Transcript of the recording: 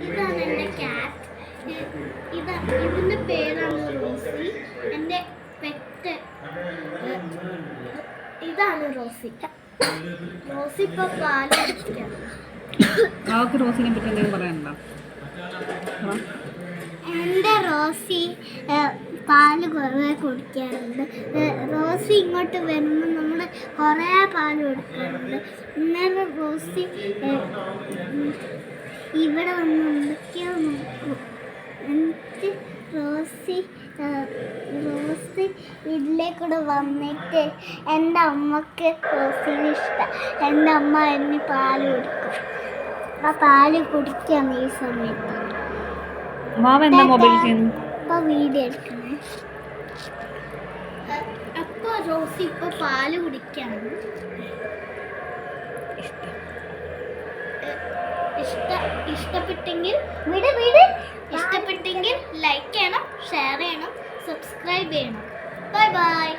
ഇതാണ് എൻ്റെ ക്യാറ്റ്. ഇതിൻ്റെ പേരാണ് റോസി. എൻ്റെ പെറ്റ് ഇതാണ് റോസി. റോസി ഇപ്പോൾ പാല് കുടിക്കാം. അവർക്ക് റോസിനെ പറ്റി എന്തെങ്കിലും പറയാനുണ്ടോ? എൻ്റെ റോസി പാല് കുറേ കുടിക്കാറുണ്ട്. റോസി ഇങ്ങോട്ട് വരുമ്പോൾ നമ്മൾ കുറേ പാല് കൊടുക്കാറുണ്ട്. ഇന്നലെ റോസി ഇവിടെ വന്ന് എന്തൊക്കെയോ നോക്കും. എന്നിട്ട് റോസി ഇതിലേക്കൂടെ വന്നിട്ട് എൻ്റെ അമ്മക്ക് റോസിന് ഇഷ്ടം. എൻ്റെ അമ്മ എന്നെ പാല് കൊടുക്കും. ആ പാല് കുടിക്കുകയാണ് ഈ സമയത്ത്. അപ്പോൾ വീഡിയോ എടുക്കണേ. അപ്പോൾ റോസി ഇപ്പോൾ പാല് കുടിക്കുകയാണ്. ഇഷ്ടപ്പെട്ടെങ്കിൽ ലൈക്ക് ചെയ്യണം, ഷെയർ ചെയ്യണം, സബ്സ്ക്രൈബ് ചെയ്യണം. Bye bye.